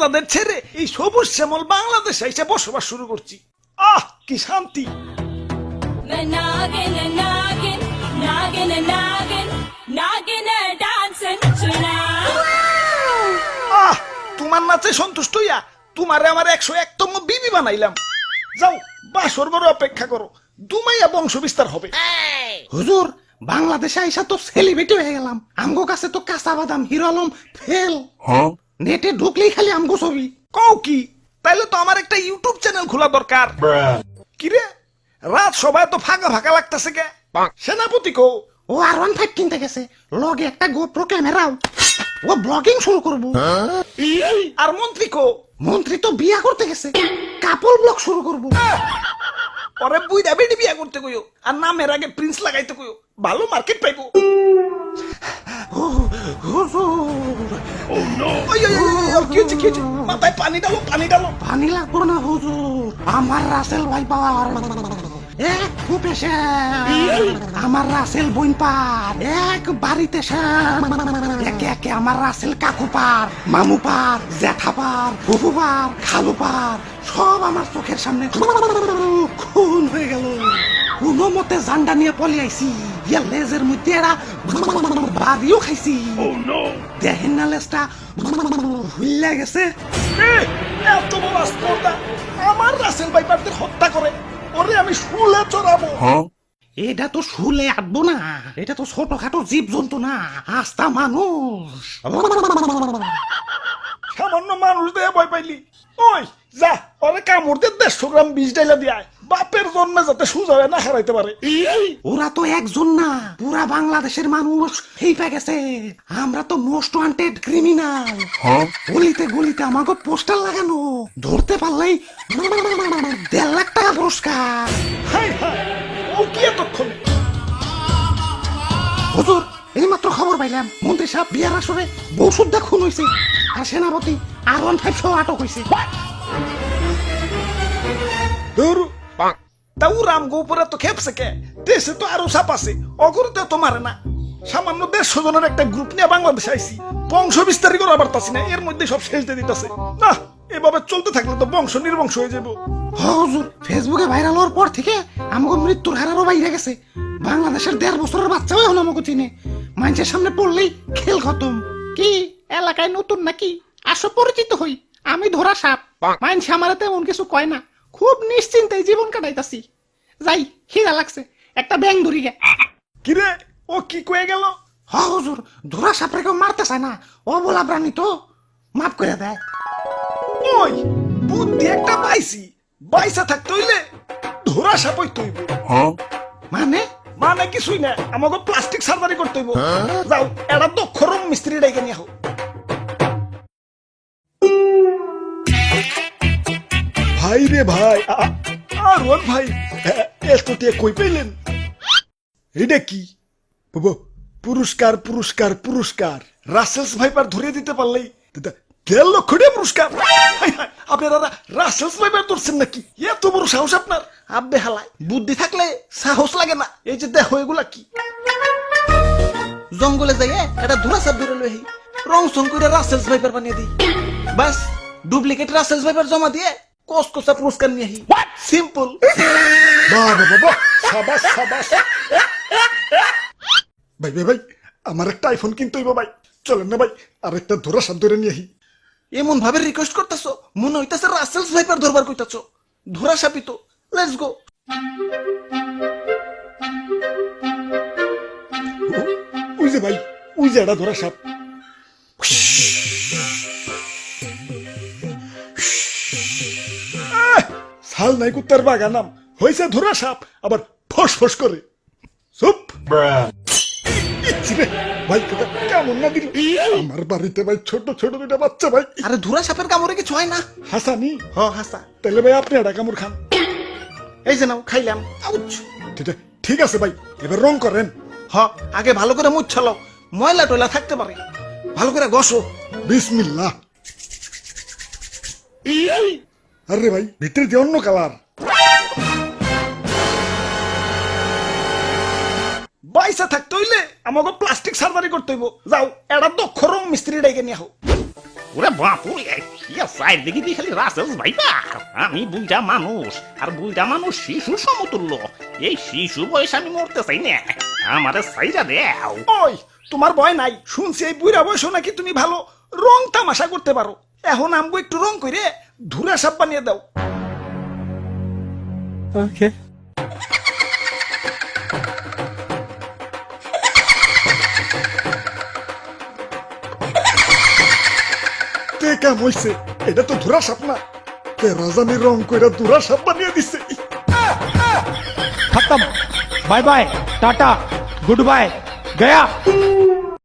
দাদাদের ছেড়ে এই সবুজ শ্যামল বাংলাদেশে এসে বসবাস শুরু করছি। আহ কি শান্তি। আহ তোমার নাচে সন্তুষ্ট হইয়া তোমারে আমার 101তম বিবি বানাইলাম। যাও বাসর ঘরে অপেক্ষা করো, দুমাইয়া বংশ বিস্তার হবে। হুজুর বাংলাদেশে আইসা তো সেলিব্রিটি হয়ে গেলাম, আমগো কাছে তো কাঁচা বাদাম হিরো আলম ফেল। নেটে ঢুকলেই খালি আমগো ছবি। কও কি? তাইলে তো আমার একটা ইউটিউব চ্যানেল খোলা দরকার। কিরে রাত সবাই তো ফাঁকা ফাঁকা লাগতেছে কে? সেনাপতি কো? ও R15 কিনতে গেছে, লগে একটা গোপ্রো ক্যামেরাও। ও ব্লগিং শুরু করবো। আর মন্ত্রী কো? মন্ত্রী তো বিয়া করতে গেছে, কাপল ব্লগ শুরু করবো। পরে বুইড়া বেডি বিয়া করতে কইও, আর নামের আগে প্রিন্স লাগাইতে কইও, ভালো মার্কেট পাইবো। কি হচ্ছে? মাথায় পানি ডালো, পানি ডালো। পানি লাগবো না হুজুর, আমার রাসেল ভাই পাওয়ার এক ফুপে আমার রাসেল বইন পার এক বাড়িতে একে একে আমার রাসেল কাকু পার, মামু পার, জ্যাঠা পার, ফুফু পার, খালু পার, সব আমার চোখের সামনে খুন হয়ে গেল। কোনো মতে জান্ডা নিয়ে পলি আইছি, লেজের মধ্যে এরা বাড়িও খাইছি। দেখেন না লেজটা হুইল্লা গেছে। এত বড় স্পর্ধা আমার রাসেল ভাইপারদের হত্যা করে, ওরে আমি শুলে চড়াবো। এটা তো শুলে আটবো না, এটা তো ছোটখাটো জীব জন্তু না, আস্তা মানুষ। সামান্য মানুষ দিয়ে ভয় পাইলি? ওই যা ওরে কামড় দিয়ে 150 গ্রাম বিষ ডাইলা দিয়ায়, বাপের জন্মে যাতে সুজা না হারাইতে পারে। ওরা তো একজন না, পুরা বাংলাদেশের মানুষ হেইপা গেছে। আমরা তো মোস্ট ওয়ান্টেড ক্রিমিনাল। গলিতে গলিতে আমাকে পোস্টার লাগানো, ধরতে পারলেই 1.5 লাখ টাকা পুরস্কার। হাই হাই, ও কি এতক্ষণ? হুজুর এইমাত্র খবর পাইলাম মন্ত্রী সাহেব বিয়ার আসরে বউ সুদ্ধা খুন হয়েছে, আর সেনাপতি R15 সহ আটক হয়েছে। তাও রামগো উপরে তো খেপছে কে? দেশে তো আরো সাপ আছে, অগরতে তো মারে না। সামান্য 150 জনের একটা গ্রুপ নিয়ে বাংলাদেশে আইছি, বংশ বিস্তারই করা পারতাছি না, এর মধ্যে সব শেষ দিয়ে দিতেছে। না এভাবে চলতে থাকলে তো বংশ নির্বংশ হয়ে যাবো। হুজুর ফেসবুকে ভাইরাল হওয়ার পর থেকে আমাকে মৃত্যুর হারারও বাইরে গেছে। বাংলাদেশের 1.5 বছরের বাচ্চাও এখন আমাকে চিনে, মানুষের সামনে পড়লেই খেল খতম। কি এলাকায় নতুন নাকি? আসো পরিচিত হই, আমি ধরা সাপ। মানুষ আমার তেমন কিছু কয় না, খুব নিশ্চিন্তে জীবন কাটাইতাছি। যাই খিদা লাগছে, একটা ব্যাং ধরি গে। কিরে ও কি কয়ে গেল? হুজুর ধরা সাপরে কেউ মারতে চায় না, ও বলা প্রাণী তো মাফ করে দেয়। ওই বুদ্ধি একটা পাইছি, বাইসা থাকতে হইলে ধরা সাপ হইতে হইব। মানে মানে কিছুই না, আমাকে প্লাস্টিক সার্জারি করতে হইব। যাও এটা দক্ষ রং মিস্ত্রি ডাইকে নিয়ে হোক। ভাই রে ভাই, আর ওর ভাই এত টিয়া কই পাইলেন? এটা কি পুরস্কার? পুরস্কার পুরস্কার রাসেলস ভাইপার ধরিয়ে দিতে পারলেই 1.5 লক্ষ টাকা পুরস্কার। আপনারা রাসেলস ভাইপার ধরছেন নাকি? এত বড় সাহস আপনার? আব্বে হালায়, বুদ্ধি থাকলে সাহস লাগে না। এই যে দেখো এগুলা কি? জঙ্গলে যাই এটা ধরা সাপ ধরে লই, রং সং করে রাসেলস ভাইপার বানিয়ে দিই, বাস ডুপ্লিকেট রাসেলস ভাইপার জমা দিয়ে কসকসা পুরস্কার নিয়ে আহি। সিম্পল। বাবা বাবা, সাবাস সাবাস। ভাই ভাই ভাই, আমার একটা আইফোন কিনতে হইব ভাই, চলেন না ভাই আর একটা ধরা সাপ ধরে নিয়ে আহি। এমন ভাবে রিকোয়েস্ট করতেছো মনে হইতাছে রাসেলস ভাইপার ধরবার কইতাছো। ধরা সাপই তো, লেটস গো। ওই যে ভাই, ওই যে এটা ধরা সাপ। সাল নাই কুত্তার বাগানাম হয়েছে ধরা সাপ, আবার ফস ফস করে। চুপ ভাই, কেমন না দিল আমার বাড়িতে ভাই, ছোট ছোট দুটা বাচ্চা ভাই। আরে ধরা সাপের কামড়ে কিছু হয় না। হাসানি? হ হাসা। তাহলে ভাই আপনি একটা কামড় খান। এই যে নাও, খাইলাম। ঠিক আছে ভাই, এবার রং করেন। হ আগে ভালো করে মুছ ছালাও, ময়লা টয়লা থাকতে পারে, ভালো করে ঘষো। বিসমিল্লাহ। আরে ভাই ভিতরে দিয়ে অন্য কালার। বাইসা থাকতে হইলে আমাকে প্লাস্টিক সার্জারি করতে হইব। যাও এটা দক্ষ রং মিস্ত্রি ডাইকে নিয়ে হোক। ওরে বাপুরে ইয়া সাইড দেখি দি খালি রাসেল ভাইবা আমি বুইটা মানুষ আর বুইটা মানুষ শিশু সমতুল্য এই শিশু বয়স আমি মরতে চাই না আমারে সাইরা দেও ওই তোমার ভয় নাই শুনছি এই বুড়া বয়স নাকি তুমি ভালো রং তামাশা করতে পারো এখন আমগো একটু রং করে ধুরা সাপ বানিয়ে দাও তে কাম হইছে এটা তো ধুরা সাপ না কে রাজানি রং কইরা ধুরা সাপ বানিয়ে দিছে खत्म bye bye tata goodbye गया